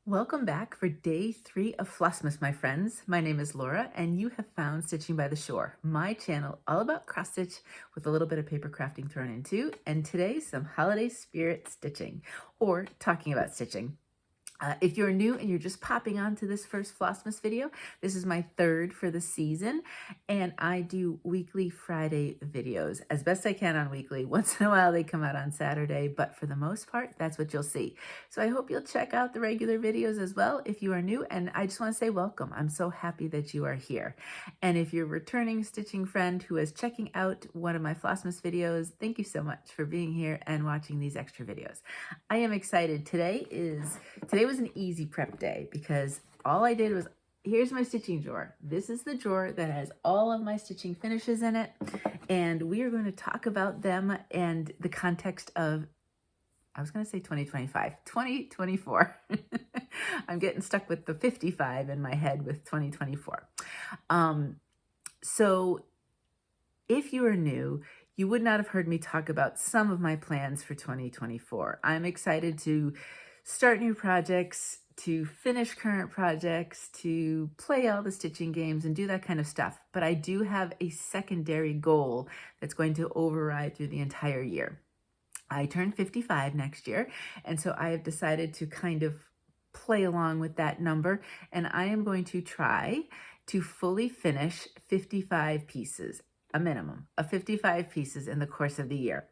Welcome back for day 3 of Flossmas, my friends. My name is Laura, and you have found Stitching by the Shore, my channel all about cross stitch with a little bit of paper crafting thrown in too. And today, some holiday spirit stitching, or talking about stitching. If you're new and you're just popping onto this first Flossmas video, this is my third for the season, and I do weekly Friday videos as best I can on weekly. Once in a while they come out on Saturday, but for the most part, that's what you'll see. So I hope you'll check out the regular videos as well if you are new, and I just want to say welcome. I'm so happy that you are here. And if you're a returning stitching friend who is checking out one of my Flossmas videos, thank you so much for being here and watching these extra videos. I am excited. Today was an easy prep day because all I did was, here's my stitching drawer. This is the drawer that has all of my stitching finishes in it. And we are going to talk about them and the context of, I was going to say 2025, 2024. I'm getting stuck with the 55 in my head with 2024. So if you are new, you would not have heard me talk about some of my plans for 2024. I'm excited to start new projects, to finish current projects, to play all the stitching games and do that kind of stuff. But I do have a secondary goal that's going to override through the entire year. I turn 55 next year, and so I have decided to kind of play along with that number, and I am going to try to fully finish 55 pieces, a minimum of 55 pieces in the course of the year.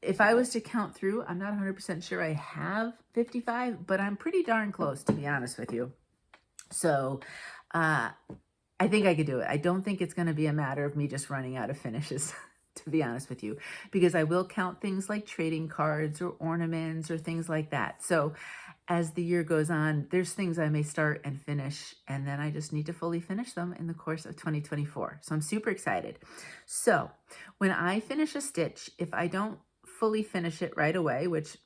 If I was to count through, I'm not 100% sure I have 55, but I'm pretty darn close, to be honest with you. So I think I could do it. I don't think it's going to be a matter of me just running out of finishes, to be honest with you, because I will count things like trading cards or ornaments or things like that. So as the year goes on, there's things I may start and finish, and then I just need to fully finish them in the course of 2024. So I'm super excited. So when I finish a stitch, if I don't fully finish it right away, which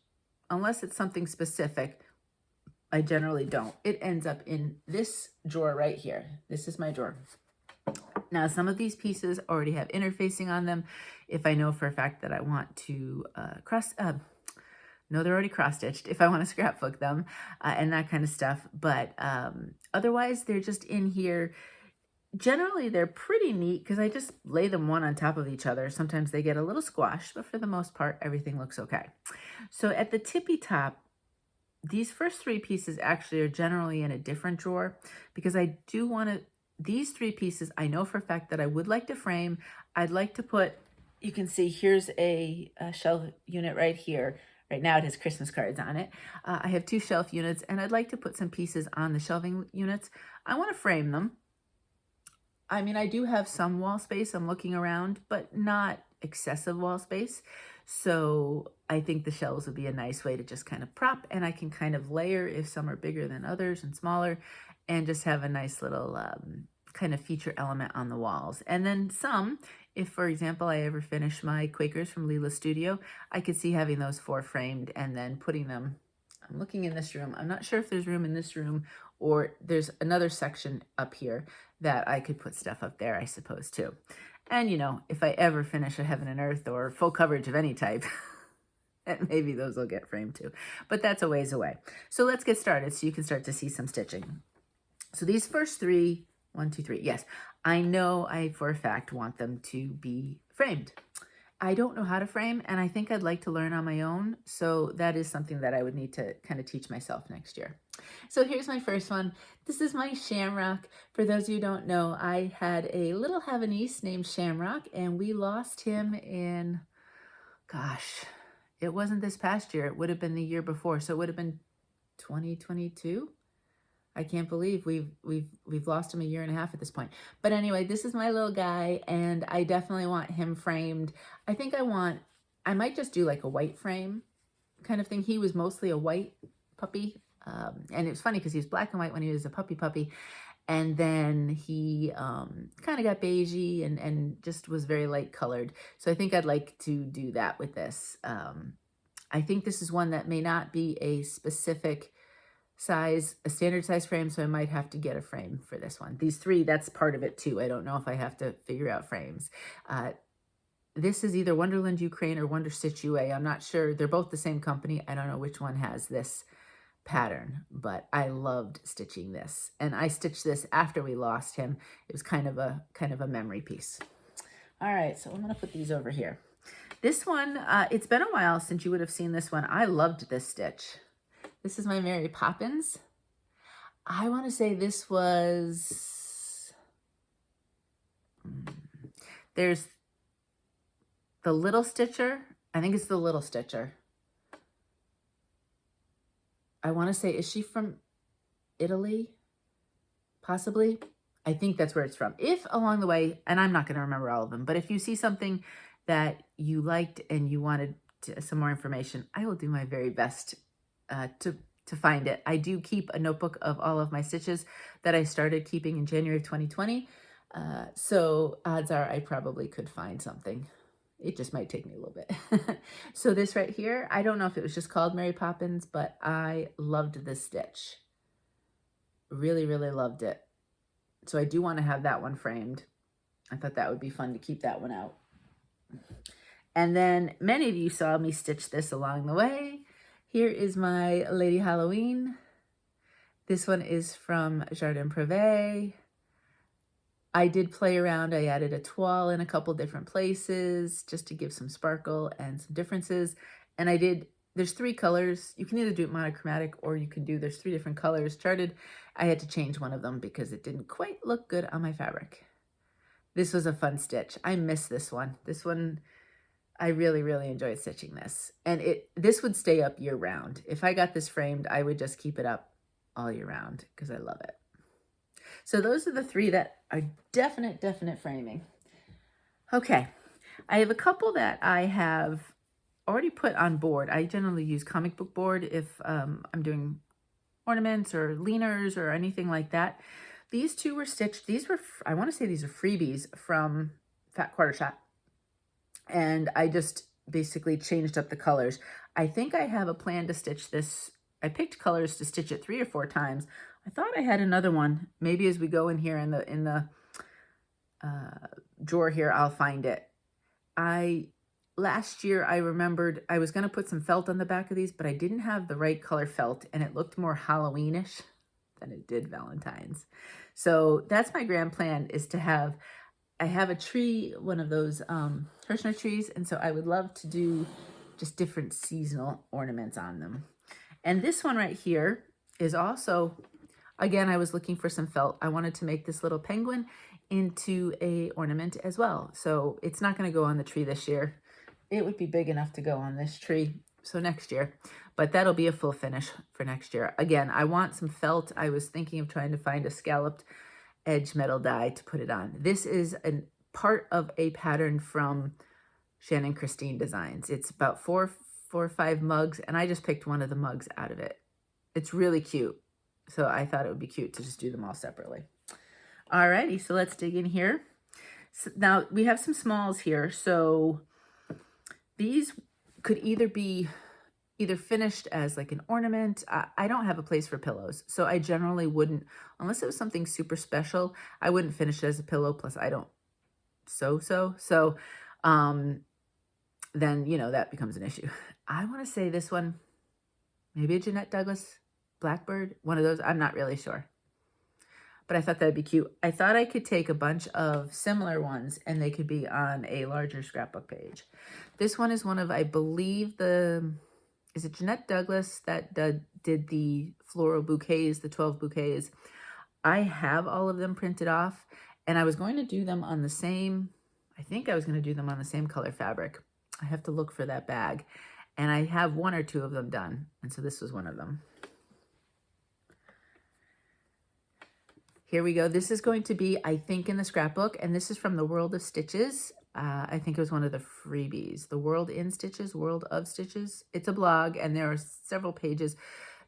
unless it's something specific, I generally don't, it ends up in this drawer right here. This is my drawer. Now, some of these pieces already have interfacing on them. If I know for a fact that I want to no, they're already cross-stitched if I want to scrapbook them and that kind of stuff. But otherwise, they're just in here. Generally, they're pretty neat because I just lay them one on top of each other. Sometimes they get a little squashed, but for the most part, everything looks okay. So at the tippy top, these first 3 pieces actually are generally in a different drawer because I do want to, these 3 pieces, I know for a fact that I would like to frame. I'd like to put, you can see here's a shelf unit right here. Right now it has Christmas cards on it. I have 2 shelf units, and I'd like to put some pieces on the shelving units. I want to frame them. I mean, I do have some wall space. I'm looking around, but not excessive wall space. So I think the shelves would be a nice way to just kind of prop, and I can kind of layer if some are bigger than others and smaller, and just have a nice little kind of feature element on the walls. And then some, if for example, I ever finish my Quakers from Leela Studio, I could see having those 4 framed and then putting them, I'm looking in this room. I'm not sure if there's room in this room or there's another section up here that I could put stuff up there, I suppose, too. And, you know, if I ever finish a Heaven and Earth or full coverage of any type, maybe those will get framed too. But that's a ways away. So let's get started so you can start to see some stitching. So these first 3, 1, 2, 3, yes, I know I for a fact want them to be framed. I don't know how to frame, and I think I'd like to learn on my own. So that is something that I would need to kind of teach myself next year. So here's my first one. This is my Shamrock. For those of you who don't know, I had a little Havanese named Shamrock, and we lost him in, gosh, it wasn't this past year. It would have been the year before. So it would have been 2022. I can't believe we've lost him a year and a half at this point. But anyway, this is my little guy, and I definitely want him framed. I think I might just do like a white frame kind of thing. He was mostly a white puppy. And it was funny because he was black and white when he was a puppy. And then he kind of got beigey and just was very light colored. So I think I'd like to do that with this. I think this is one that may not be a specific size, a standard size frame, so I might have to get a frame for this one. These 3, that's part of it too. I don't know if I have to figure out frames. This is either Wonderland Ukraine or Wonder Stitch UA. I'm not sure. They're both the same company. I don't know which one has this pattern, but I loved stitching this. And I stitched this after we lost him. It was kind of a memory piece. All right, so I'm gonna put these over here. This one, it's been a while since you would have seen this one. I loved this stitch. This is my Mary Poppins. I want to say this was, there's the Little Stitcher. I think it's the Little Stitcher. I want to say, is she from Italy? Possibly. I think that's where it's from. If along the way, and I'm not going to remember all of them, but if you see something that you liked and you wanted some more information, I will do my very best to find it. I do keep a notebook of all of my stitches that I started keeping in January of 2020. So odds are I probably could find something. It just might take me a little bit. So this right here, I don't know if it was just called Mary Poppins, but I loved this stitch. Really, really loved it. So I do want to have that one framed. I thought that would be fun to keep that one out. And then many of you saw me stitch this along the way. Here is my Lady Halloween. This one is from Jardin Privé. I did play around. I added a toile in a couple different places just to give some sparkle and some differences. And I did, there's 3 colors. You can either do it monochromatic or you can do, there's 3 different colors charted. I had to change one of them because it didn't quite look good on my fabric. This was a fun stitch. I miss this one. This one, I really, really enjoyed stitching this. And this would stay up year round. If I got this framed, I would just keep it up all year round because I love it. So those are the 3 that are definite framing. Okay, I have a couple that I have already put on board. I generally use comic book board if I'm doing ornaments or leaners or anything like that. These 2 were stitched. These were, I want to say these are freebies from Fat Quarter Shop. And I just basically changed up the colors. I think I have a plan to stitch this. I picked colors to stitch it 3 or 4 times. I thought I had another one. Maybe as we go in here in the drawer here, I'll find it. Last year I remembered I was going to put some felt on the back of these, but I didn't have the right color felt, and it looked more Halloweenish than it did Valentine's. So that's my grand plan, is to have, I have a tree, one of those Hirschner trees, and so I would love to do just different seasonal ornaments on them. And this one right here is also, again, I was looking for some felt. I wanted to make this little penguin into a ornament as well. So it's not going to go on the tree this year. It would be big enough to go on this tree, so next year. But that'll be a full finish for next year. Again, I want some felt. I was thinking of trying to find a scalloped edge metal die to put it on. This is a part of a pattern from Shannon Christine Designs. It's about four or five mugs, and I just picked one of the mugs out of it. It's really cute. So I thought it would be cute to just do them all separately. Alrighty, so let's dig in here. So now we have some smalls here. So these could either be finished as like an ornament. I don't have a place for pillows, so I generally wouldn't, unless it was something super special, I wouldn't finish it as a pillow. Plus I don't so then, you know, that becomes an issue. I want to say this one, maybe a Jeanette Douglas Blackbird, one of those. I'm not really sure. But I thought that'd be cute. I thought I could take a bunch of similar ones and they could be on a larger scrapbook page. This one is one of, I believe is it Jeanette Douglas that did the floral bouquets, the 12 bouquets. I have all of them printed off, and I was going to do them on the same, I think I was going to do them on the same color fabric. I have to look for that bag. And I have 1 or 2 of them done. And so this was one of them. Here we go. This is going to be, I think, in the scrapbook. And this is from the World of Stitches. I think it was one of the freebies. The World in Stitches, World of Stitches. It's a blog, and there are several pages.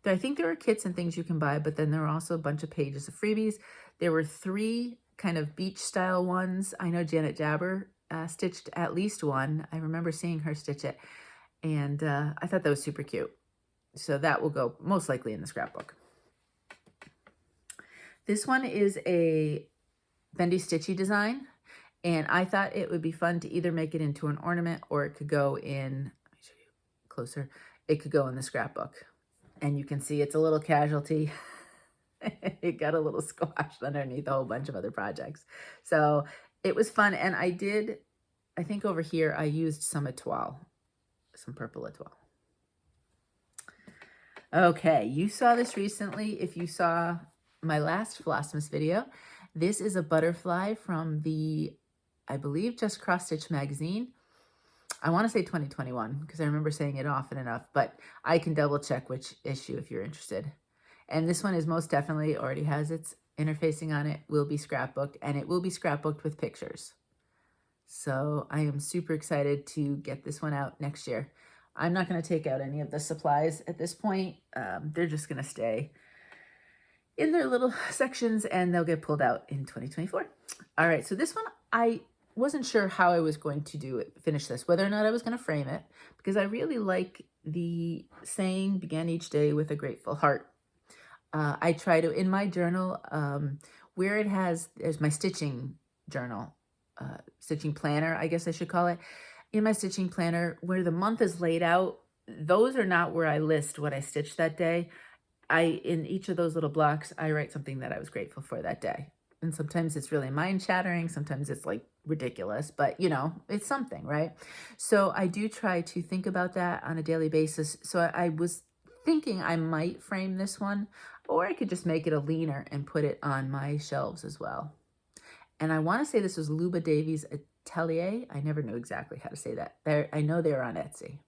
I think there are kits and things you can buy, but then there are also a bunch of pages of freebies. There were 3 kind of beach style ones. I know Janet Jabber stitched at least one. I remember seeing her stitch it. And I thought that was super cute. So that will go most likely in the scrapbook. This one is a Bendy Stitchy design. And I thought it would be fun to either make it into an ornament or it could go in, let me show you closer, it could go in the scrapbook. And you can see it's a little casualty. It got a little squashed underneath a whole bunch of other projects. So it was fun. And I think over here, I used some étoile, some purple étoile. Okay, you saw this recently. If you saw my last Flossmas video, this is a butterfly from the, I believe, Just Cross Stitch magazine. I want to say 2021 because I remember saying it often enough, but I can double check which issue if you're interested. And this one is most definitely already has its interfacing on it, will be scrapbooked, and it will be scrapbooked with pictures. So I am super excited to get this one out next year. I'm not going to take out any of the supplies at this point. They're just going to stay in their little sections and they'll get pulled out in 2024. All right, so this one, I wasn't sure how I was going to finish this, whether or not I was going to frame it, because I really like the saying, "Begin each day with a grateful heart." I try to, in my journal, where there's my stitching journal, stitching planner, I guess I should call it. In my stitching planner, where the month is laid out, those are not where I list what I stitched that day. In each of those little blocks, I write something that I was grateful for that day. And sometimes it's really mind-shattering, sometimes it's like ridiculous, but you know, it's something, right? So I do try to think about that on a daily basis. So I was thinking I might frame this one, or I could just make it a leaner and put it on my shelves as well. And I want to say this was Luba Davies Atelier. I never knew exactly how to say that. I know they're on Etsy.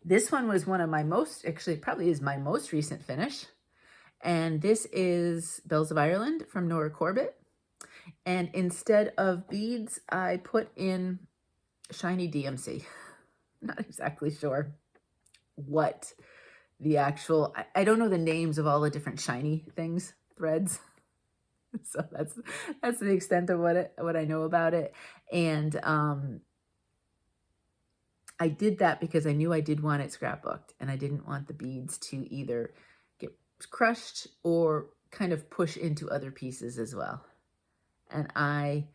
This one was one of my actually probably is my most recent finish. And this is Bells of Ireland from Nora Corbett. And instead of beads, I put in shiny DMC. Not exactly sure what the actual, I don't know the names of all the different shiny things, threads. So that's the extent of what I know about it. And I did that because I knew I did want it scrapbooked, and I didn't want the beads to either get crushed or kind of push into other pieces as well. And I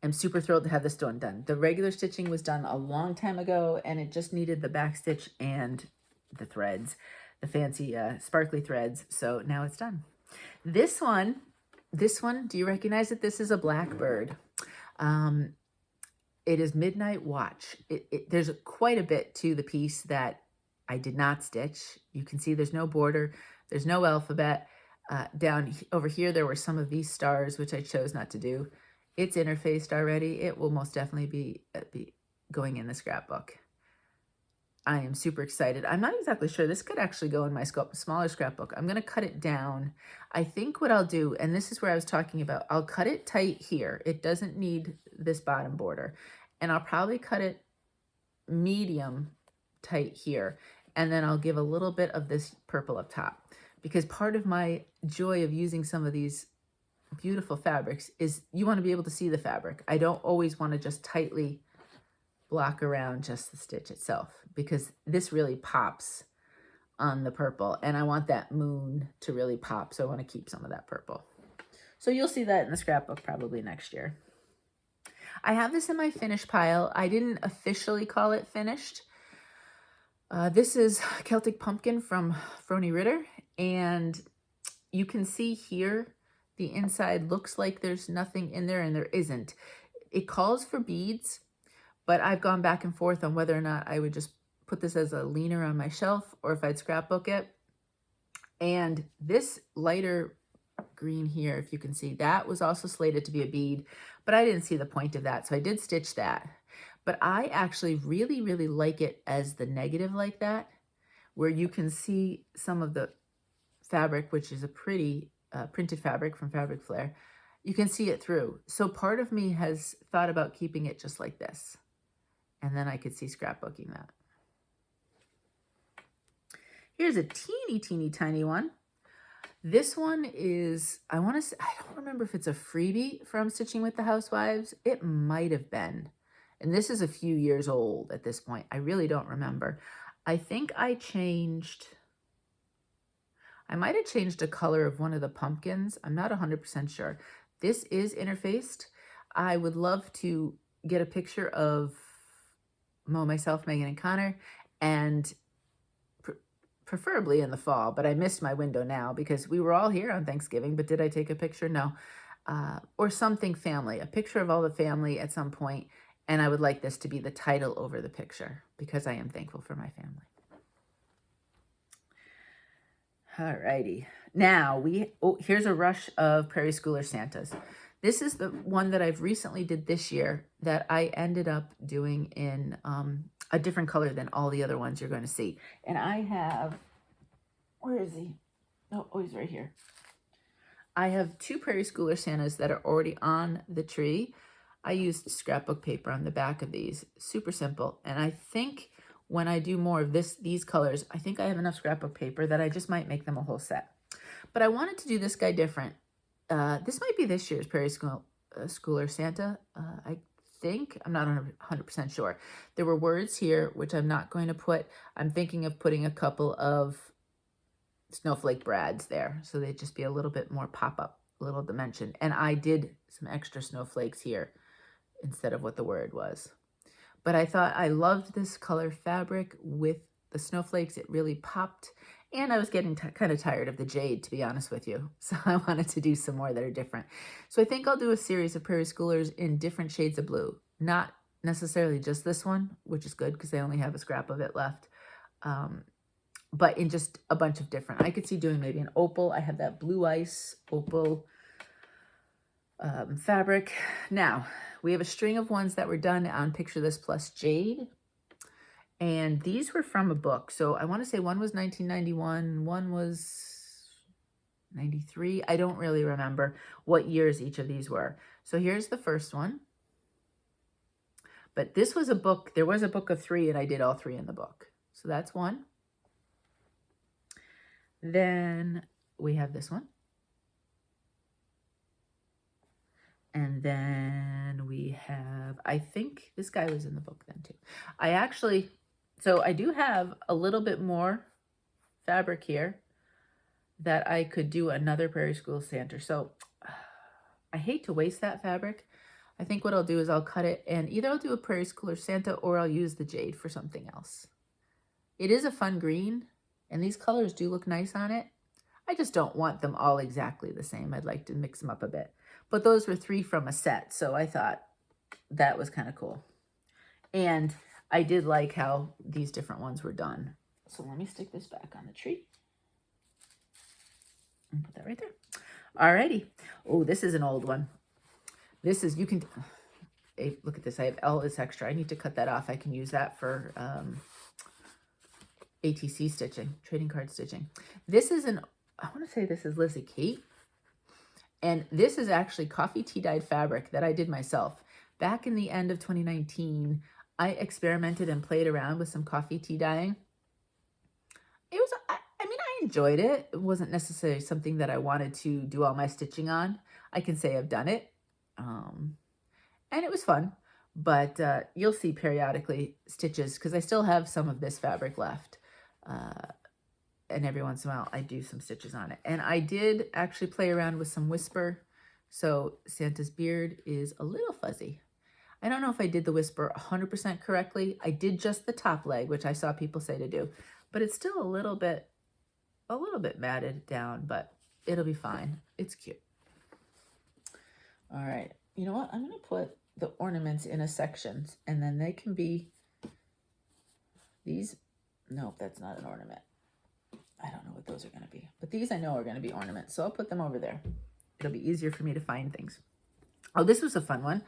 am super thrilled to have this one done. The regular stitching was done a long time ago, and it just needed the back stitch and the threads, the fancy sparkly threads. So now it's done. This one, do you recognize it? This is a blackbird. It is Midnight Watch. There's quite a bit to the piece that I did not stitch. You can see there's no border, there's no alphabet. Down over here, there were some of these stars, which I chose not to do. It's interfaced already. It will most definitely be going in the scrapbook. I am super excited. I'm not exactly sure. This could actually go in my smaller scrapbook. I'm going to cut it down. I think what I'll do, and this is where I was talking about, I'll cut it tight here. It doesn't need this bottom border. And I'll probably cut it medium tight here. And then I'll give a little bit of this purple up top. Because part of my joy of using some of these beautiful fabrics is you want to be able to see the fabric. I don't always want to just tightly block around just the stitch itself, because this really pops on the purple, and I want that moon to really pop, so I want to keep some of that purple. So you'll see that in the scrapbook probably next year. I have this in my finish pile. I didn't officially call it finished. This is Celtic Pumpkin from Froni Ritter, and you can see here the inside looks like there's nothing in there, and there isn't. It calls for beads, but I've gone back and forth on whether or not I would just put this as a leaner on my shelf or if I'd scrapbook it. And this lighter green here, if you can see, that was also slated to be a bead, but I didn't see the point of that, so I did stitch that. But I actually really, really like it as the negative like that, where you can see some of the fabric, which is a pretty printed fabric from Fabric Flair. You can see it through. So part of me has thought about keeping it just like this. And then I could see scrapbooking that. Here's a teeny, teeny, tiny one. This one is, I don't remember if it's a freebie from Stitching with the Housewives. It might have been. And this is a few years old at this point. I really don't remember. I think I might have changed the color of one of the pumpkins. I'm not 100% sure. This is interfaced. I would love to get a picture of myself, Megan, and Connor, and preferably in the fall, but I missed my window now because we were all here on Thanksgiving, but did I take a picture? No. Or something family, a picture of all the family at some point, and I would like this to be the title over the picture because I am thankful for my family. All righty. Now here's a rush of Prairie Schooler Santas. This is the one that I've recently did this year that I ended up doing in a different color than all the other ones you're going to see. And I have, where is he? Oh, he's right here. I have 2 Prairie Schooler Santas that are already on the tree. I used scrapbook paper on the back of these. Super simple. And I think when I do more of these colors, I think I have enough scrapbook paper that I just might make them a whole set. But I wanted to do this guy different. This might be this year's Prairie Schooler Santa. I think, I'm not 100% sure. There were words here, which I'm not going to put. I'm thinking of putting a couple of snowflake brads there, so they'd just be a little bit more pop-up, a little dimension. And I did some extra snowflakes here instead of what the word was. But I thought I loved this color fabric with the snowflakes. It really popped. And I was getting kind of tired of the jade, to be honest with you. So I wanted to do some more that are different. So I think I'll do a series of Prairie Schoolers in different shades of blue. Not necessarily just this one, which is good because I only have a scrap of it left. But in just a bunch of different. I could see doing maybe an opal. I have that blue ice opal fabric. Now, we have a string of ones that were done on Picture This Plus Jade. And these were from a book. So I want to say one was 1991, one was 93. I don't really remember what years each of these were. So here's the first one. But this was a book. There was a book of 3, and I did all 3 in the book. So that's one. Then we have this one. And then we have, I think this guy was in the book then too. So I do have a little bit more fabric here that I could do another Prairie School Santa. So I hate to waste that fabric. I think what I'll do is I'll cut it, and either I'll do a Prairie Schooler Santa or I'll use the jade for something else. It is a fun green, and these colors do look nice on it. I just don't want them all exactly the same. I'd like to mix them up a bit. But those were 3 from a set, so I thought that was kind of cool. And I did like how these different ones were done. So let me stick this back on the tree. And put that right there. Alrighty. Oh, this is an old one. This is, hey, look at this. I have all this extra. I need to cut that off. I can use that for ATC stitching, trading card stitching. This is I want to say this is Lizzie Kate. And this is actually coffee tea dyed fabric that I did myself. Back in the end of 2019, I experimented and played around with some coffee tea dyeing. It was, I mean, I enjoyed it. It wasn't necessarily something that I wanted to do all my stitching on. I can say I've done it. And it was fun. But you'll see periodically stitches, because I still have some of this fabric left. And every once in a while, I do some stitches on it. And I did actually play around with some whisper. So Santa's beard is a little fuzzy. I don't know if I did the whisper 100% correctly. I did just the top leg, which I saw people say to do. But it's still a little bit matted down, but it'll be fine. It's cute. All right. You know what? I'm going to put the ornaments in a section, and then they can be these. Nope, that's not an ornament. I don't know what those are going to be, but these I know are going to be ornaments. So I'll put them over there. It'll be easier for me to find things. Oh, this was a fun one.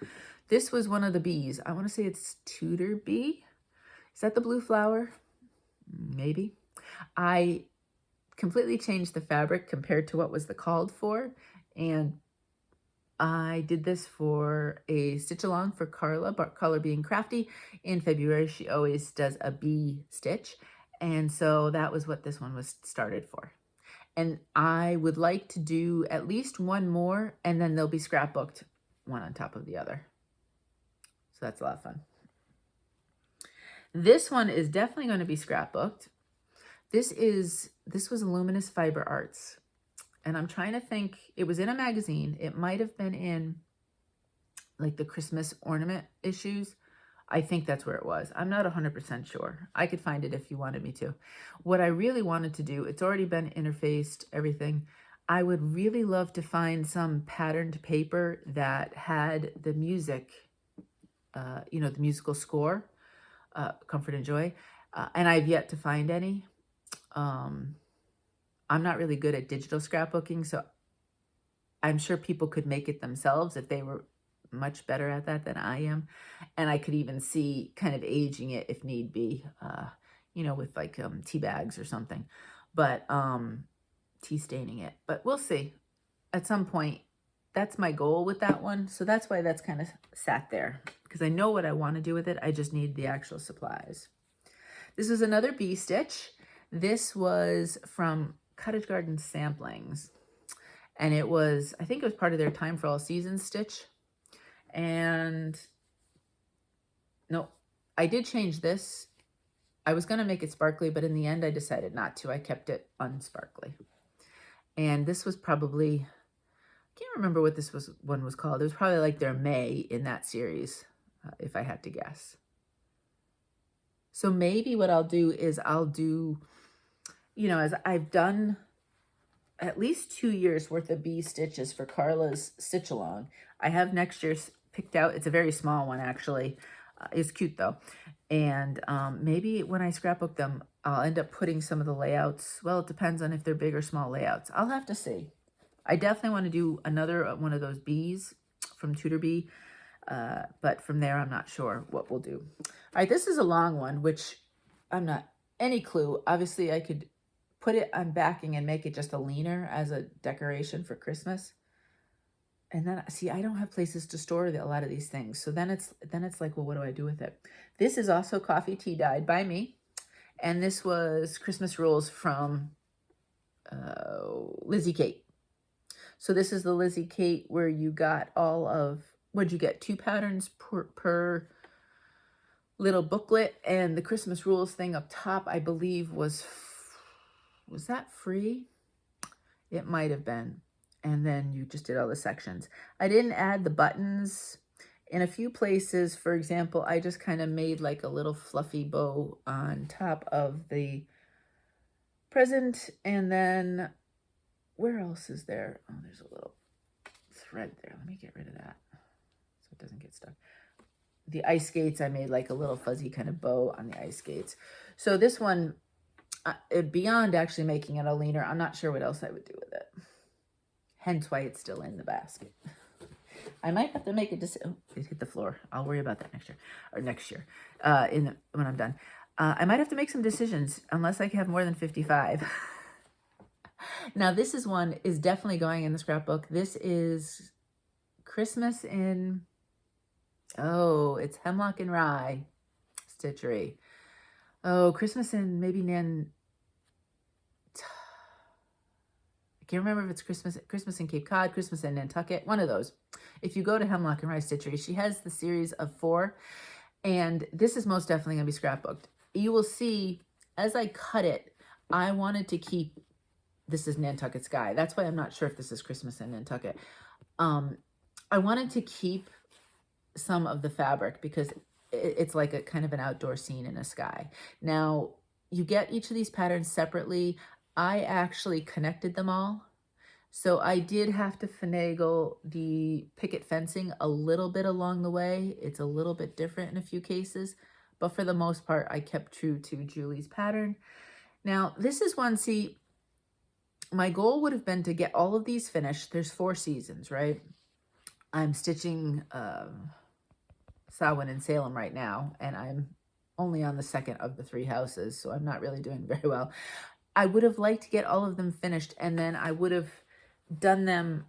This was one of the bees. I want to say it's Tudor bee. Is that the blue flower? Maybe. I completely changed the fabric compared to what was the called for. And I did this for a stitch along for Carla, but Carla being crafty. In February, she always does a bee stitch. And so that was what this one was started for. And I would like to do at least one more, and then they'll be scrapbooked one on top of the other. So that's a lot of fun. This one is definitely going to be scrapbooked. This was Luminous Fiber Arts. And I'm trying to think, it was in a magazine. It might have been in like the Christmas ornament issues. I think that's where it was. I'm not 100% sure. I could find it if you wanted me to. What I really wanted to do, it's already been interfaced, everything. I would really love to find some patterned paper that had the music, the musical score, Comfort and Joy, and I've yet to find any. I'm not really good at digital scrapbooking, so I'm sure people could make it themselves if they were much better at that than I am. And I could even see kind of aging it if need be, with like tea bags or something, but tea staining it. But we'll see. At some point, that's my goal with that one. So that's why that's kind of sat there, because I know what I want to do with it. I just need the actual supplies. This was another bee stitch. This was from Cottage Garden Samplings. And it was, I think it was part of their Time for All Seasons stitch. And no, I did change this. I was going to make it sparkly, but in the end I decided not to. I kept it unsparkly. And this was probably, I can't remember what this one was called. It was probably like their May in that series, if I had to guess. So maybe what I'll do is I'll do, as I've done at least 2 years worth of bee stitches for Carla's stitch along. I have next year's picked out. It's a very small one, actually. It's cute though. And maybe when I scrapbook them, I'll end up putting some of the layouts. Well, it depends on if they're big or small layouts. I'll have to see. I definitely want to do another one of those bees from Tudor Bee. But from there, I'm not sure what we'll do. All right, this is a long one, which I'm not any clue. Obviously, I could put it on backing and make it just a leaner as a decoration for Christmas. And then, see, I don't have places to store a lot of these things. So then it's like, well, what do I do with it? This is also coffee tea dyed by me. And this was Christmas Rules from Lizzie Kate. So this is the Lizzie Kate where you got all of, what'd you get? 2 patterns per little booklet. And the Christmas Rules thing up top, I believe was that free? It might have been. And then you just did all the sections. I didn't add the buttons in a few places. For example, I just kind of made like a little fluffy bow on top of the present. And then where else is there? Oh, there's a little thread there. Let me get rid of that so it doesn't get stuck. The ice skates, I made like a little fuzzy kind of bow on the ice skates. So this one, beyond actually making it a leaner, I'm not sure what else I would do with it. Hence why it's still in the basket. I might have to make a decision. Oh, it hit the floor. I'll worry about that next year when I'm done. I might have to make some decisions unless I have more than 55. Now, this is definitely going in the scrapbook. This is Christmas in, it's Hemlock and Rye stitchery. Oh, Christmas in maybe I can't remember if it's Christmas in Cape Cod, Christmas in Nantucket, one of those. If you go to Hemlock and Rye Stitchery, she has the series of 4, and this is most definitely going to be scrapbooked. You will see, as I cut it, I wanted to keep, this is Nantucket Sky. That's why I'm not sure if this is Christmas in Nantucket. I wanted to keep some of the fabric because it's like a kind of an outdoor scene in a sky. Now, you get each of these patterns separately. I actually connected them all. So I did have to finagle the picket fencing a little bit along the way. It's a little bit different in a few cases, but for the most part, I kept true to Julie's pattern. Now, this is one, see, my goal would have been to get all of these finished. There's 4 seasons, right? I'm stitching Samhain and Salem right now, and I'm only on the 2nd of the 3 houses, so I'm not really doing very well. I would have liked to get all of them finished, and then I would have done them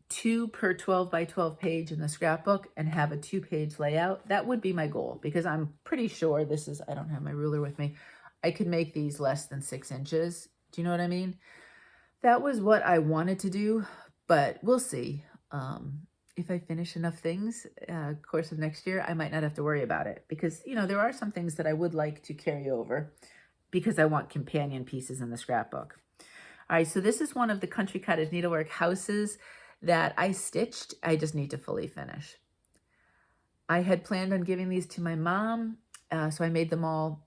2 per 12 by 12 page in the scrapbook and have a 2-page layout. That would be my goal, because I'm pretty sure this is, I don't have my ruler with me, I could make these less than 6 inches. Do you know what I mean? That was what I wanted to do, but we'll see. If I finish enough things course of next year, I might not have to worry about it, because, there are some things that I would like to carry over because I want companion pieces in the scrapbook. All right, so this is one of the Country Cottage Needlework houses that I stitched. I just need to fully finish. I had planned on giving these to my mom, so I made them all,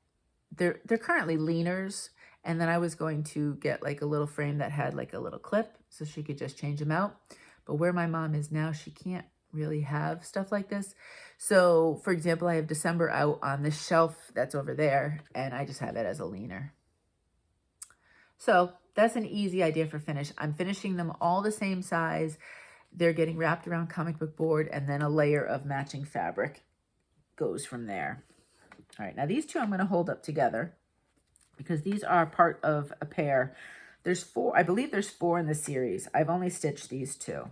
they're currently leaners, and then I was going to get like a little frame that had like a little clip so she could just change them out. But where my mom is now, she can't really have stuff like this. So for example, I have December out on this shelf that's over there, and I just have it as a leaner. So that's an easy idea for finish. I'm finishing them all the same size. They're getting wrapped around comic book board, and then a layer of matching fabric goes from there. All right, now these two I'm going to hold up together because these are part of a pair. There's 4, I believe there's 4 in the series. I've only stitched these 2.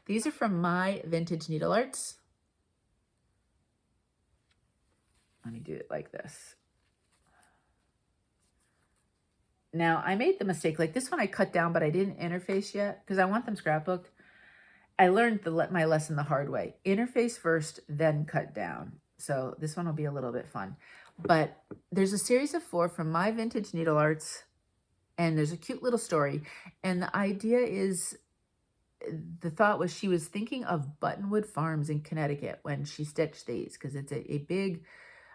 These are from My Vintage Needle Arts. Let me do it like this. Now, I made the mistake, like this one I cut down, but I didn't interface yet because I want them scrapbooked. I learned my lesson the hard way. Interface first, then cut down. So this one will be a little bit fun. But there's a series of 4 from My Vintage Needle Arts, and there's a cute little story. And the idea is, the thought was she was thinking of Buttonwood Farms in Connecticut when she stitched these, because it's a big,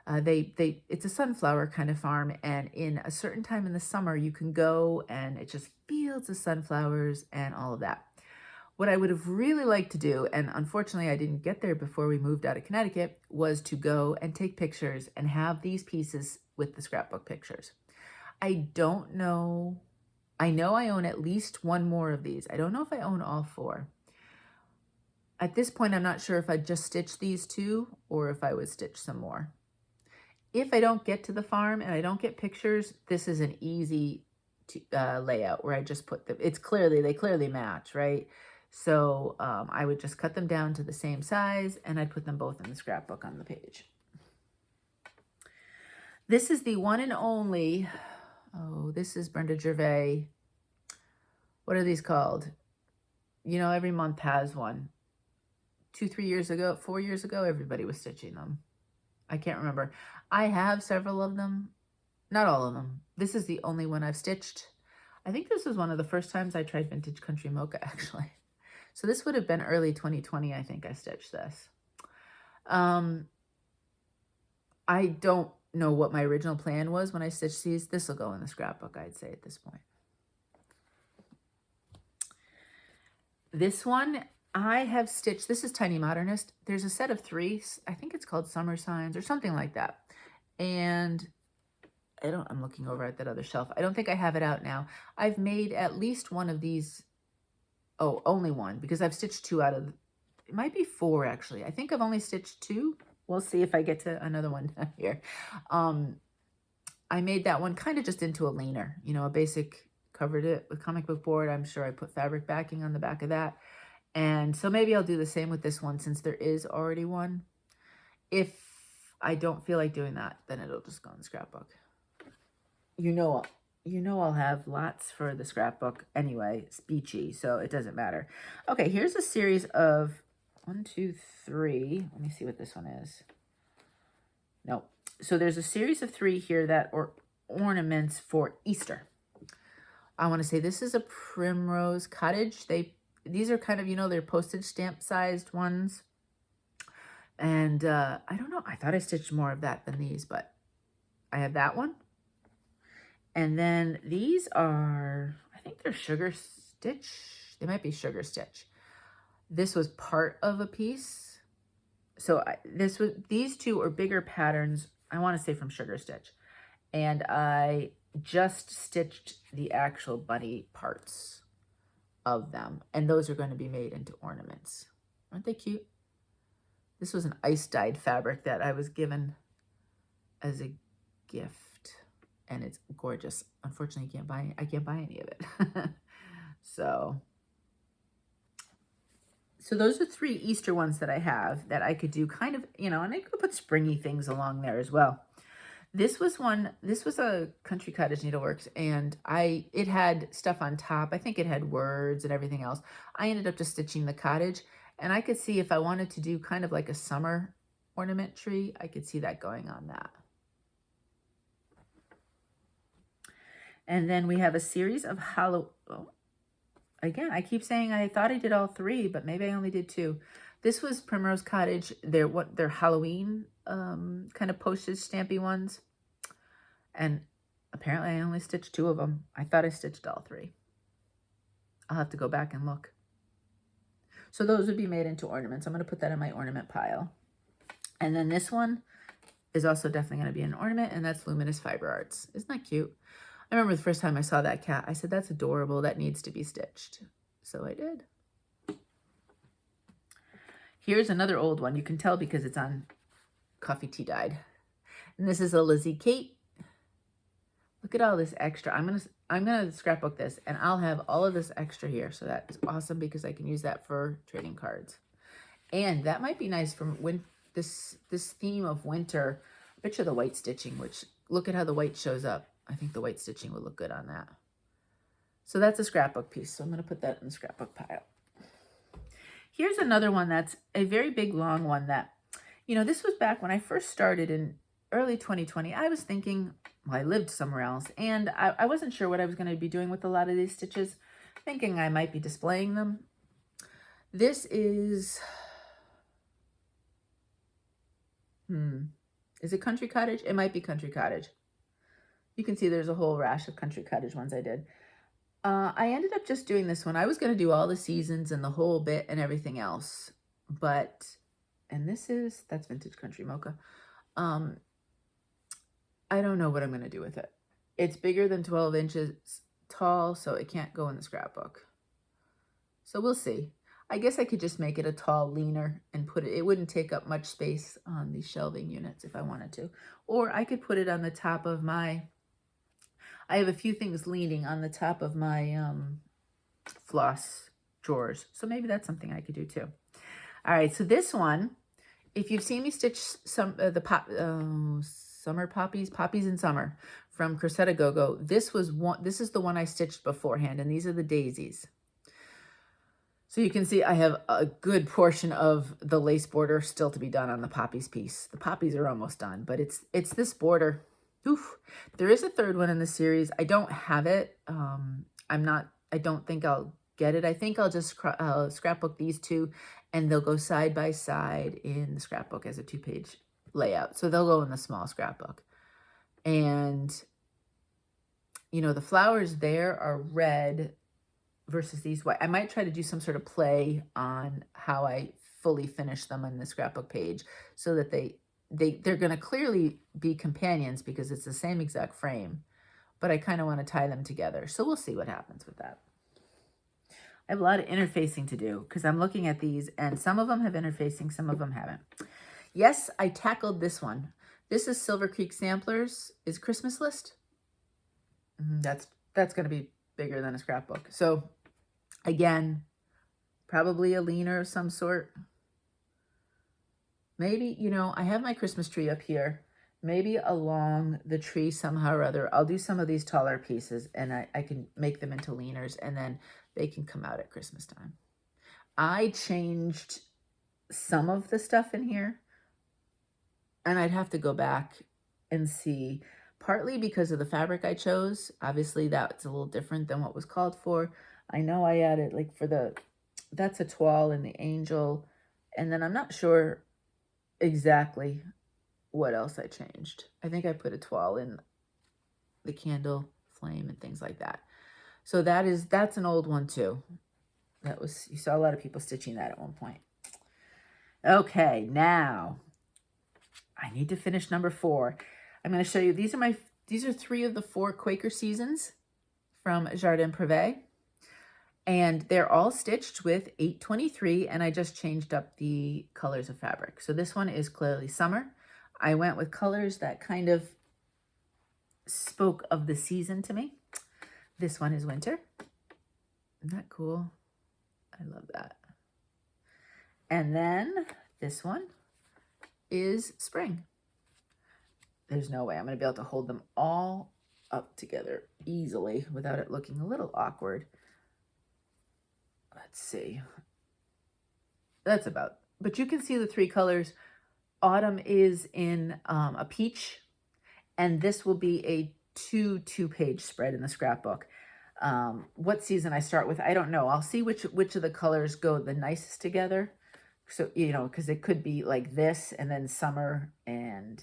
it's a sunflower kind of farm, and in a certain time in the summer you can go and it's just fields of sunflowers and all of that. What I would have really liked to do, and unfortunately I didn't get there before we moved out of Connecticut, was to go and take pictures and have these pieces with the scrapbook pictures. I don't know. I know I own at least 1 more of these. I don't know if I own all 4. At this point, I'm not sure if I'd just stitch these 2 or if I would stitch some more. If I don't get to the farm and I don't get pictures, this is an easy layout where I just put them. They clearly match, right? So I would just cut them down to the same size, and I'd put them both in the scrapbook on the page. This is the one and only, oh, this is Brenda Gervais. What are these called? You know, every month has one. 2-3 years ago, 4 years ago, everybody was stitching them. I can't remember. I have several of them, not all of them. This is the only one I've stitched. I think this was one of the first times I tried Vintage Country Mocha, actually. So this would have been early 2020, I think I stitched this. I don't know what my original plan was when I stitched these. This will go in the scrapbook, I'd say, at this point. This one I have stitched. This is Tiny Modernist. There's a set of 3. I think it's called Summer Signs or something like that. And I'm looking over at that other shelf. I don't think I have it out now. I've made at least 1 of these. Oh, only 1, because I've stitched 2 out of, it might be 4 actually. I think I've only stitched 2. We'll see if I get to another one down here. I made that one kind of just into a leaner, you know, a basic, covered it with comic book board. I'm sure I put fabric backing on the back of that. And so maybe I'll do the same with this one since there is already one. If I don't feel like doing that, then it'll just go in the scrapbook. You know I'll have lots for the scrapbook anyway. It's beachy, so it doesn't matter. Okay, here's a series of 1, 2, 3. Let me see what this one is. No. So there's a series of 3 here that are ornaments for Easter. I want to say this is a Primrose Cottage. These are kind of, you know, they're postage stamp sized ones. And I don't know. I thought I stitched more of that than these, but I have that one. And then these are, I think they're Sugar Stitch. They might be Sugar Stitch. This was part of a piece. So these 2 are bigger patterns. I want to say from Sugar Stitch. And I just stitched the actual bunny parts of them. And those are going to be made into ornaments. Aren't they cute? This was an ice dyed fabric that I was given as a gift. And it's gorgeous. Unfortunately, I can't buy any of it. So those are 3 Easter ones that I have that I could do kind of, you know, and I could put springy things along there as well. This was a Country Cottage Needleworks, and it had stuff on top. I think it had words and everything else. I ended up just stitching the cottage, and I could see if I wanted to do kind of like a summer ornament tree, I could see that going on that. And then we have a series of again, I keep saying I thought I did all 3, but maybe I only did 2. This was Primrose Cottage. They're Halloween kind of postage stampy ones. And apparently I only stitched 2 of them. I thought I stitched all 3. I'll have to go back and look. So those would be made into ornaments. I'm going to put that in my ornament pile. And then this one is also definitely going to be an ornament, and that's Luminous Fiber Arts. Isn't that cute? I remember the first time I saw that cat, I said, that's adorable. That needs to be stitched. So I did. Here's another old one. You can tell because it's on coffee tea dyed. And this is a Lizzie Kate. Look at all this extra. I'm gonna scrapbook this, and I'll have all of this extra here. So that is awesome because I can use that for trading cards. And that might be nice for when this theme of winter. I bet you the white stitching, which look at how the white shows up. I think the white stitching would look good on that. So that's a scrapbook piece. So I'm gonna put that in the scrapbook pile. Here's another one that's a very big, long one that, you know, this was back when I first started in early 2020. I was thinking, well, I lived somewhere else, and I wasn't sure what I was going to be doing with a lot of these stitches, thinking I might be displaying them. This is, is it Country Cottage? It might be Country Cottage. You can see there's a whole rash of Country Cottage ones I did. I ended up just doing this one. I was going to do all the seasons and the whole bit and everything else. But, and that's Vintage Country Mocha. I don't know what I'm going to do with it. It's bigger than 12 inches tall, so it can't go in the scrapbook. So we'll see. I guess I could just make it a tall leaner and put it, it wouldn't take up much space on these shelving units if I wanted to. Or I could put it on the top of my, I have a few things leaning on the top of my floss drawers. So maybe that's something I could do too. All right, so this one, if you've seen me stitch some Summer Poppies in Summer from Crocetta Go-Go, this is the one I stitched beforehand, and these are the daisies. So you can see I have a good portion of the lace border still to be done on the poppies piece. The poppies are almost done, but it's this border. Oof. There is a third one in the series. I don't have it. I don't think I'll get it. I think I'll just scrapbook these 2, and they'll go side by side in the scrapbook as a 2-page layout. So they'll go in the small scrapbook. And, you know, the flowers there are red versus these white. I might try to do some sort of play on how I fully finish them on the scrapbook page so that they're going to clearly be companions because it's the same exact frame, but I kind of want to tie them together. So we'll see what happens with that. I have a lot of interfacing to do because I'm looking at these, and some of them have interfacing, some of them haven't. Yes, I tackled this one. This is Silver Creek Samplers, is Christmas List. That's going to be bigger than a scrapbook. So again, probably a leaner of some sort. Maybe, you know, I have my Christmas tree up here. Maybe along the tree somehow or other, I'll do some of these taller pieces, and I can make them into leaners, and then they can come out at Christmas time. I changed some of the stuff in here, and I'd have to go back and see, partly because of the fabric I chose. Obviously, that's a little different than what was called for. I know I added, like, that's a toile in the angel, and then I'm not sure exactly what else I changed. I think I put a toile in the candle flame and things like that. So that's an old one too. You saw a lot of people stitching that at one point. Okay, now I need to finish number 4. I'm going to show you, these are 3 of the 4 Quaker Seasons from Jardin Privé. And they're all stitched with 823, and I just changed up the colors of fabric. So this one is clearly summer. I went with colors that kind of spoke of the season to me. This one is winter. Isn't that cool? I love that. And then this one is spring. There's no way I'm going to be able to hold them all up together easily without it looking a little awkward. Let's see. That's about, but you can see the 3 colors. Autumn is in a peach, and this will be a 2-page spread in the scrapbook. What season I start with, I don't know. I'll see which of the colors go the nicest together. So, you know, because it could be like this and then summer and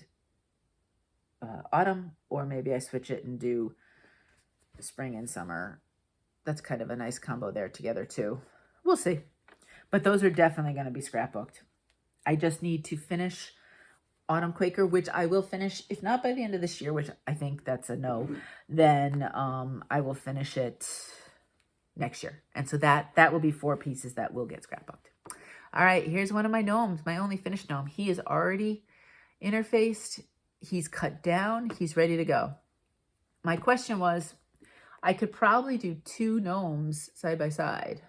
autumn, or maybe I switch it and do spring and summer. That's kind of a nice combo there together too. We'll see. But those are definitely going to be scrapbooked. I just need to finish Autumn Quaker, which I will finish, if not by the end of this year, which I think that's a no, then I will finish it next year. And so that will be 4 pieces that will get scrapbooked. All right, here's one of my gnomes, my only finished gnome. He is already interfaced. He's cut down. He's ready to go. My question was, I could probably do 2 gnomes side by side,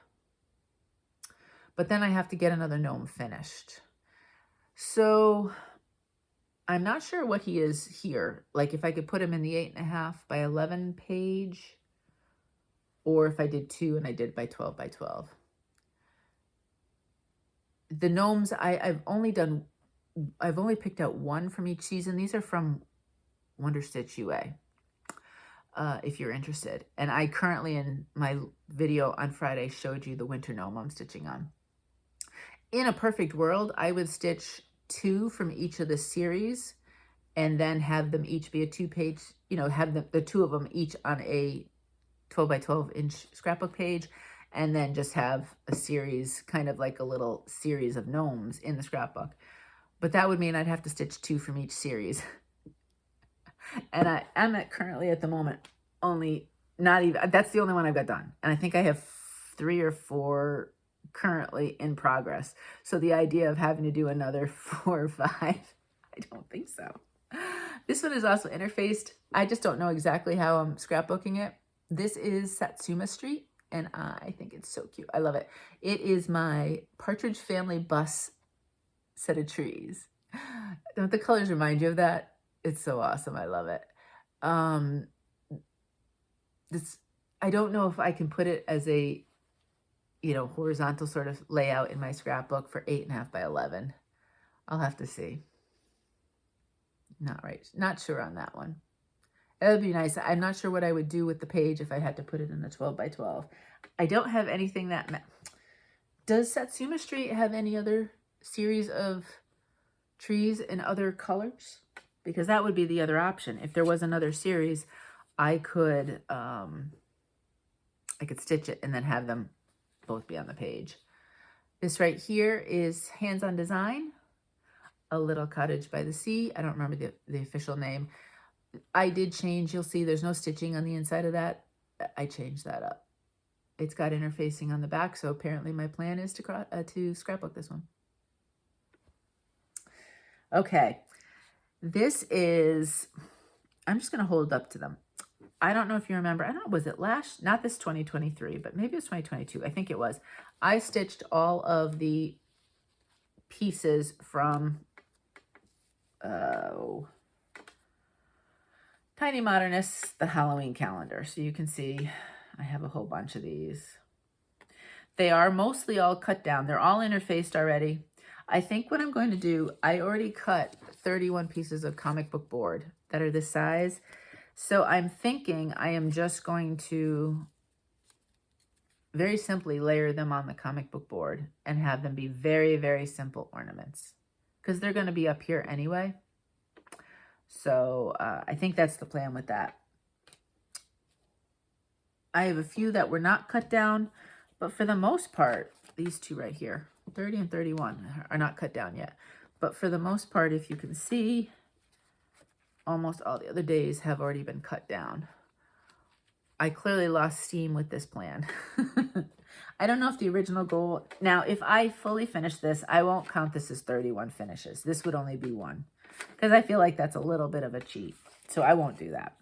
but then I have to get another gnome finished. So I'm not sure what he is here. Like if I could put him in the 8.5 by 11 page, or if I did 2 and I did by 12 by 12. The gnomes, I've only picked out 1 from each season. These are from Wonder Stitch UA, if you're interested. And I currently, in my video on Friday, showed you the winter gnome I'm stitching on. In a perfect world, I would stitch 2 from each of the series and then have them each be a 2-page, you know, have the 2 of them each on a 12 by 12 inch scrapbook page, and then just have a series, kind of like a little series of gnomes in the scrapbook. But that would mean I'd have to stitch 2 from each series. And I'm currently at the moment only, not even, that's the only one I've got done. And I think I have 3 or 4 currently in progress. So the idea of having to do another 4 or 5, I don't think so. This one is also interfaced. I just don't know exactly how I'm scrapbooking it. This is Satsuma Street, and I think it's so cute. I love it. It is my Partridge Family bus set of trees. Don't the colors remind you of that? It's so awesome. I love it. I don't know if I can put it as a, you know, horizontal sort of layout in my scrapbook for 8.5 by 11. I'll have to see. Not sure on that one. It would be nice. I'm not sure what I would do with the page if I had to put it in a 12 by 12. I don't have anything that... Does Satsuma Street have any other series of trees in other colors? Because that would be the other option. If there was another series, I could stitch it and then have them both be on the page. This right here is Hands on Design, A Little Cottage by the Sea. I don't remember the official name. I did change, you'll see there's no stitching on the inside of that. I changed that up. It's got interfacing on the back, so apparently my plan is to scrapbook this one. Okay, this is, I'm just going to hold up to them. I don't know if you remember, I don't know, was it not this 2023, but maybe it was 2022. I think it was. I stitched all of the pieces from, Tiny Modernists, the Halloween calendar. So you can see I have a whole bunch of these. They are mostly all cut down. They're all interfaced already. I think what I'm going to do, I already cut 31 pieces of comic book board that are this size. So I'm thinking I am just going to very simply layer them on the comic book board and have them be very, very simple ornaments, because they're going to be up here anyway. So I think that's the plan with that. I have a few that were not cut down, but for the most part, these 2 right here, 30 and 31, are not cut down yet. But for the most part, if you can see, almost all the other days have already been cut down. I clearly lost steam with this plan. I don't know if the original goal... Now, if I fully finish this, I won't count this as 31 finishes. This would only be 1. Because I feel like that's a little bit of a cheat. So I won't do that.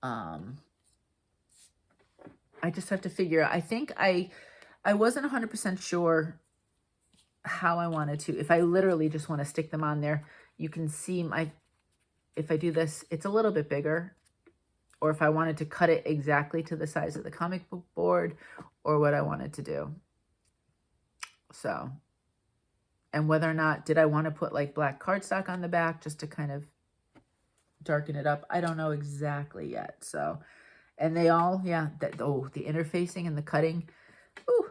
I just have to figure out. I think I wasn't 100% sure how I wanted to. If I literally just want to stick them on there, you can see if I do this, it's a little bit bigger. Or if I wanted to cut it exactly to the size of the comic book board, or what I wanted to do. So... And whether or not, did I want to put like black cardstock on the back just to kind of darken it up? I don't know exactly yet. So, and they all, yeah, the interfacing and the cutting. Ooh,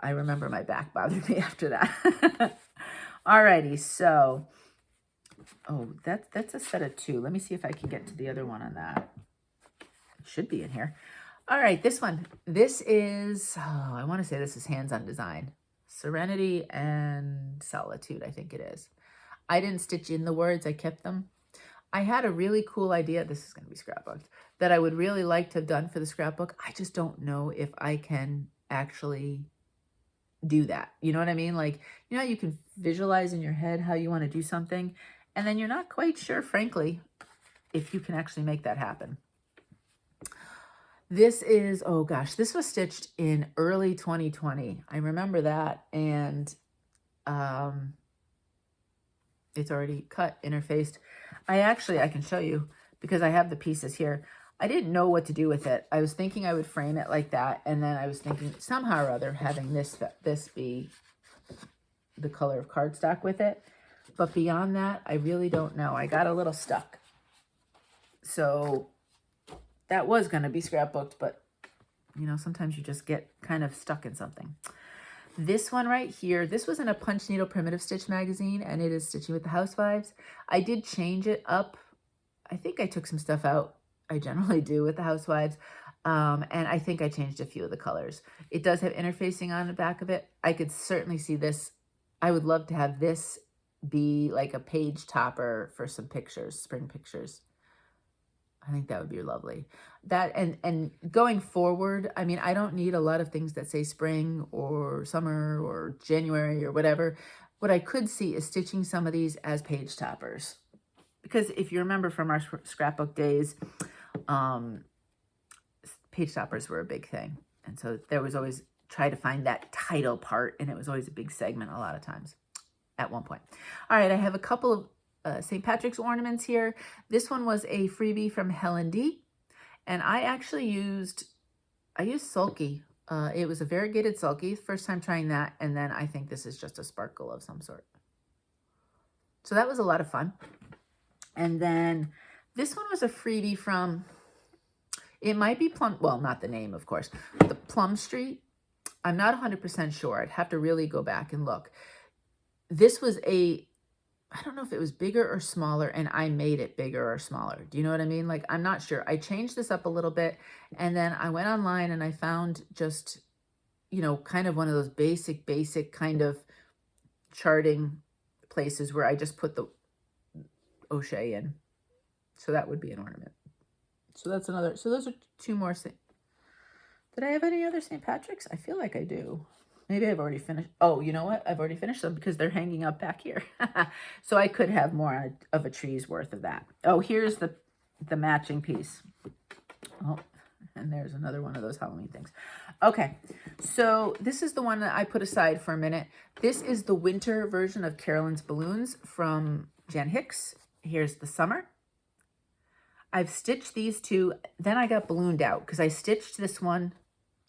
I remember my back bothered me after that. Alrighty, so, oh, that's a set of 2. Let me see if I can get to the other one on that. It should be in here. All right, this one. This is, oh, I want to say this is hands-on design. Serenity and Solitude, I think it is. I didn't stitch in the words, I kept them. I had a really cool idea, this is going to be scrapbooked, that I would really like to have done for the scrapbook. I just don't know if I can actually do that. You know what I mean? Like, you know, you can visualize in your head how you want to do something, and then you're not quite sure, frankly, if you can actually make that happen. This is, oh gosh, this was stitched in early 2020. I remember that, and it's already cut, interfaced. I can show you because I have the pieces here. I didn't know what to do with it. I was thinking I would frame it like that, and then I was thinking somehow or other having this be the color of cardstock with it. But beyond that, I really don't know. I got a little stuck. So that was going to be scrapbooked, but you know, sometimes you just get kind of stuck in something. This one right here, this was in a Punch Needle Primitive Stitch magazine, and it is Stitching with the Housewives. I did change it up. I think I took some stuff out. I generally do with the Housewives. And I think I changed a few of the colors. It does have interfacing on the back of it. I could certainly see this. I would love to have this be like a page topper for some pictures, spring pictures. I think that would be lovely. That and going forward, I mean, I don't need a lot of things that say spring or summer or January or whatever. What I could see is stitching some of these as page toppers. Because if you remember from our scrapbook days, page toppers were a big thing. And so there was always, try to find that title part, and it was always a big segment a lot of times at one point. All right, I have a couple of St. Patrick's ornaments here. This one was a freebie from Helen D. And I actually used Sulky. It was a variegated Sulky, first time trying that. And then I think this is just a sparkle of some sort. So that was a lot of fun. And then this one was a freebie from, it might be Plum, well, not the name, of course, the Plum Street. I'm not 100% sure. I'd have to really go back and look. This was I don't know if it was bigger or smaller, and I made it bigger or smaller. Do you know what I mean? Like, I'm not sure. I changed this up a little bit, and then I went online and I found just, you know, kind of one of those basic kind of charting places where I just put the O'Shea in. So that would be an ornament. So that's another, so those are 2 more. Did I have any other St. Patrick's? I feel like I do. Maybe I've already finished. Oh, you know what? I've already finished them because they're hanging up back here. So I could have more of a tree's worth of that. Oh, here's the matching piece. Oh, and there's another one of those Halloween things. Okay, so this is the one that I put aside for a minute. This is the winter version of Carolyn's Balloons from Jan Hicks. Here's the summer. I've stitched these 2. Then I got ballooned out because I stitched this one.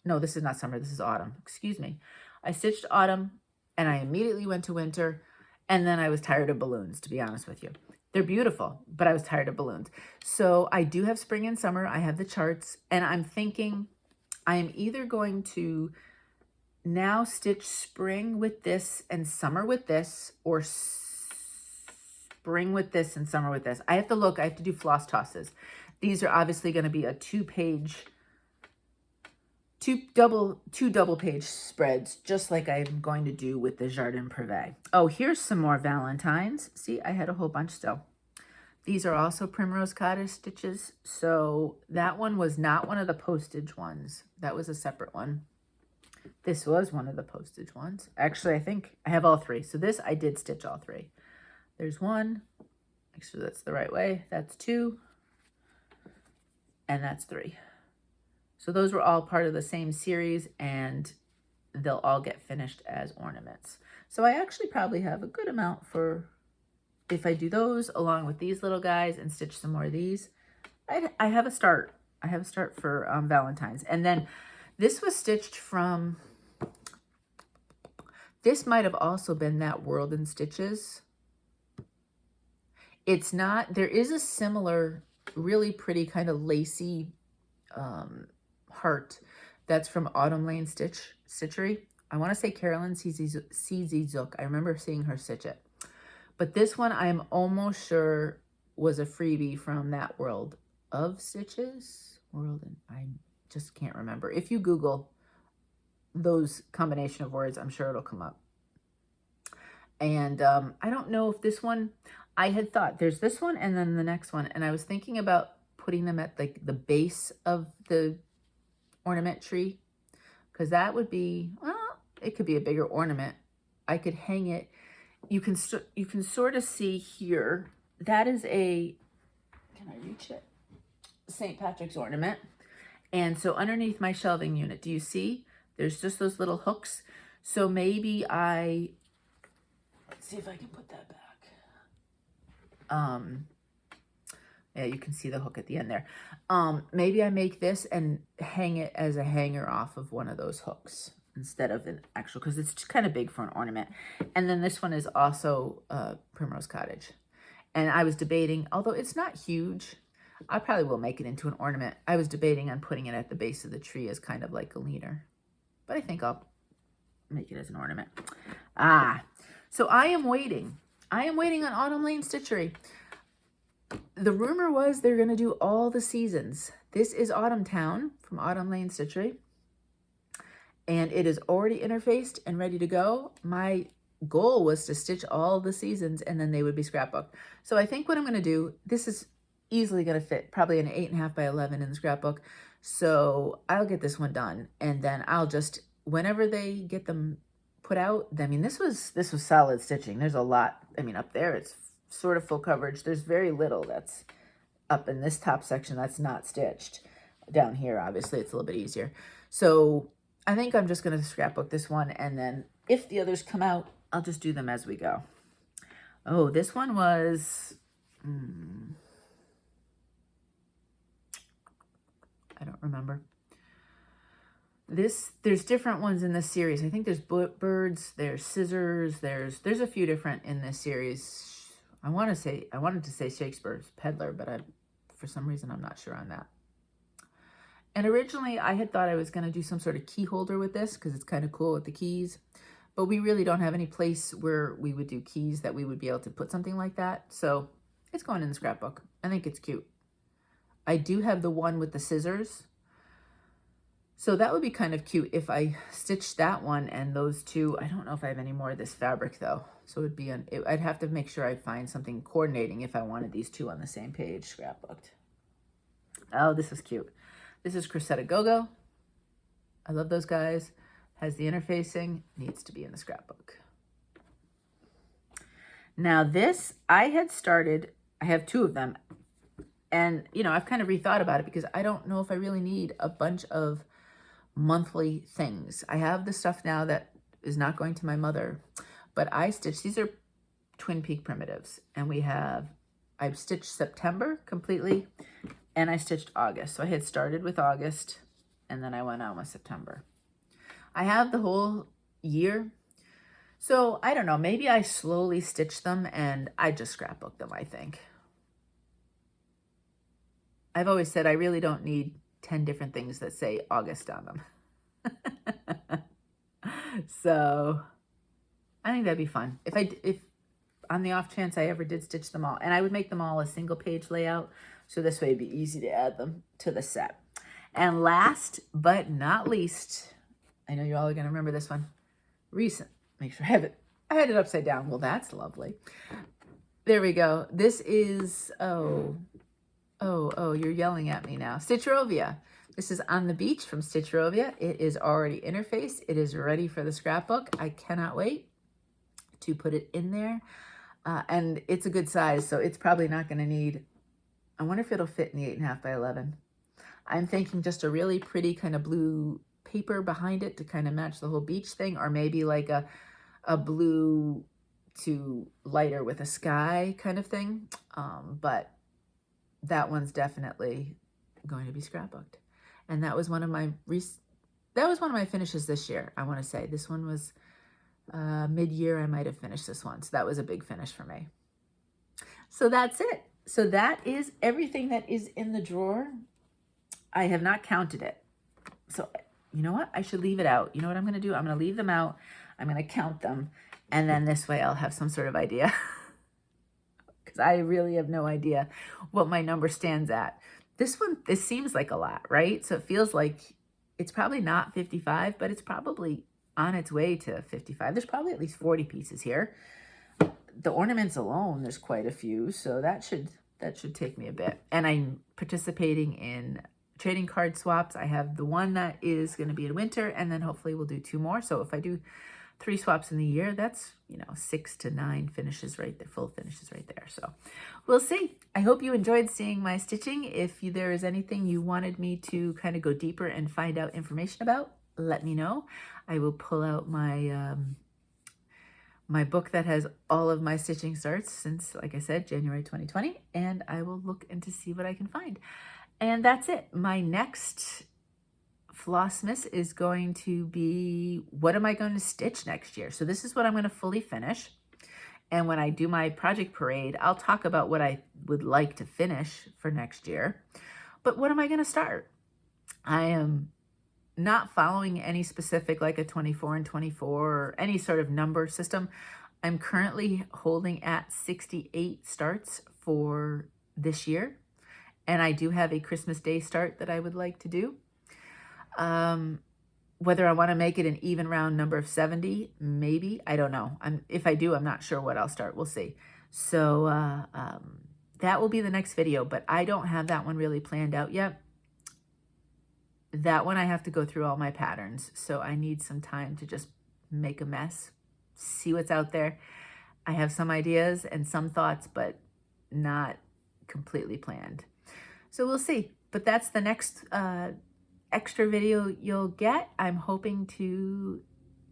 No, this is not summer. This is autumn. Excuse me. I stitched autumn, and I immediately went to winter, and then I was tired of balloons, to be honest with you. They're beautiful, but I was tired of balloons. So I do have spring and summer. I have the charts, and I'm thinking I am either going to now stitch spring with this and summer with this, or spring with this and summer with this. I have to look. I have to do floss tosses. These are obviously going to be a 2-page, two double page spreads, just like I'm going to do with the Jardin Privé. Oh, here's some more Valentines. See, I had a whole bunch still. These are also Primrose Cottage stitches. So that one was not one of the postage ones. That was a separate one. This was one of the postage ones. Actually, I think I have all 3. So this, I did stitch all 3. There's 1. Make sure that's the right way. That's 2. And that's 3. So those were all part of the same series, and they'll all get finished as ornaments. So I actually probably have a good amount for, if I do those along with these little guys and stitch some more of these, I have a start. I have a start for Valentine's. And then this was stitched from, this might have also been that World in Stitches. It's not, there is a similar, really pretty kind of lacy heart that's from Autumn Lane Stitchery. I want to say Carolyn CZ Zook. I remember seeing her stitch it. But this one I'm almost sure was a freebie from that World of Stitches. World, and I just can't remember. If you Google those combination of words, I'm sure it'll come up. And I don't know if this one, I had thought there's this one and then the next one. And I was thinking about putting them at like the base of the ornament tree, because that would be, well, it could be a bigger ornament. I could hang it. You can sort of see here, that is a, can I reach it? St. Patrick's ornament. And so underneath my shelving unit, do you see? There's just those little hooks. So maybe let's see if I can put that back. Yeah, you can see the hook at the end there. Maybe I make this and hang it as a hanger off of one of those hooks instead of an actual, because it's kind of big for an ornament. And then this one is also Primrose Cottage. And I was debating, although it's not huge, I probably will make it into an ornament. I was debating on putting it at the base of the tree as kind of like a leaner. But I think I'll make it as an ornament. So I am waiting. I am waiting on Autumn Lane Stitchery. The rumor was they're going to do all the seasons. This is Autumn Town from Autumn Lane Stitchery. And it is already interfaced and ready to go. My goal was to stitch all the seasons and then they would be scrapbooked. So I think what I'm going to do, this is easily going to fit probably an 8.5 by 11 in the scrapbook. So I'll get this one done. And then I'll just, whenever they get them put out, I mean, this was solid stitching. There's a lot. I mean, up there, it's sort of full coverage. There's very little that's up in this top section that's not stitched. Down here, obviously, it's a little bit easier. So I think I'm just going to scrapbook this one. And then if the others come out, I'll just do them as we go. Oh, this one was, I don't remember. There's different ones in this series. I think there's birds, there's scissors, there's a few different in this series. I wanted to say Shakespeare's Peddler, but for some reason I'm not sure on that. And originally I had thought I was going to do some sort of key holder with this because it's kind of cool with the keys, but we really don't have any place where we would do keys that we would be able to put something like that. So it's going in the scrapbook. I think it's cute. I do have the one with the scissors. So that would be kind of cute if I stitched that one and those two. I don't know if I have any more of this fabric though. So it'd be I'd have to make sure I find something coordinating if I wanted these two on the same page scrapbooked. Oh, this is cute. This is Cressetta Go-Go. I love those guys. Has the interfacing, needs to be in the scrapbook. Now this, I had started, I have two of them. And, you know, I've kind of rethought about it because I don't know if I really need a bunch of monthly things. I have the stuff now that is not going to my mother, but I stitched, these are Twin Peak primitives. And I've stitched September completely and I stitched August. So I had started with August and then I went on with September. I have the whole year. So I don't know, maybe I slowly stitch them and I just scrapbook them, I think. I've always said I really don't need 10 different things that say August on them. So I think that'd be fun. If on the off chance I ever did stitch them all, and I would make them all a single page layout. So this way it'd be easy to add them to the set. And last but not least, I know you all are going to remember this one. Make sure I have it. I had it upside down. Well, that's lovely. There we go. This is, oh, you're yelling at me now. Stitcherovia. This is On the Beach from Stitcherovia. It is already interfaced. It is ready for the scrapbook. I cannot wait to put it in there. And it's a good size, so it's probably not going to need, I wonder if it'll fit in the 8.5 by 11. I'm thinking just a really pretty kind of blue paper behind it to kind of match the whole beach thing, or maybe like a blue to lighter with a sky kind of thing. But that one's definitely going to be scrapbooked. And that was one of my finishes this year. I want to say this one was mid-year. I might have finished this one. So that was a big finish for me. So that's it. So that is everything that is in the drawer. I have not counted it. So you know what? I should leave it out. You know what I'm going to do? I'm going to leave them out. I'm going to count them. And then this way I'll have some sort of idea. Because I really have no idea what my number stands at. This seems like a lot, right? So it feels like it's probably not 55, but it's probably on its way to 55. There's probably at least 40 pieces here. The ornaments alone, there's quite a few, so that should take me a bit. And I'm participating in trading card swaps. I have the one that is going to be in winter, and then hopefully we'll do 2 more. So if I do 3 swaps in the year, that's, 6 to 9 finishes right there, full finishes right there. So we'll see. I hope you enjoyed seeing my stitching. If there is anything you wanted me to kind of go deeper and find out information about, let me know. I will pull out my my book that has all of my stitching starts since, like I said, January 2020, and I will look into see what I can find. And that's it. My next Flossmas is going to be, what am I going to stitch next year? So this is what I'm going to fully finish. And when I do my project parade, I'll talk about what I would like to finish for next year. But what am I going to start? I am not following any specific, like a 24 and 24 or any sort of number system. I'm currently holding at 68 starts for this year. And I do have a Christmas Day start that I would like to do. Whether I want to make it an even round number of 70, maybe, I don't know. If I do, I'm not sure what I'll start. We'll see. So that will be the next video, but I don't have that one really planned out yet. That one I have to go through all my patterns, so I need some time to just make a mess, see what's out there. I have some ideas and some thoughts, but not completely planned. So we'll see. But that's the next extra video you'll get. I'm hoping to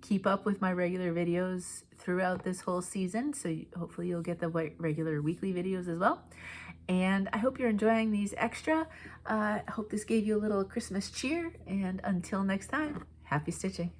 keep up with my regular videos throughout this whole season, so hopefully you'll get the regular weekly videos as well. And I hope you're enjoying these extra. I hope this gave you a little Christmas cheer, and until next time, happy stitching.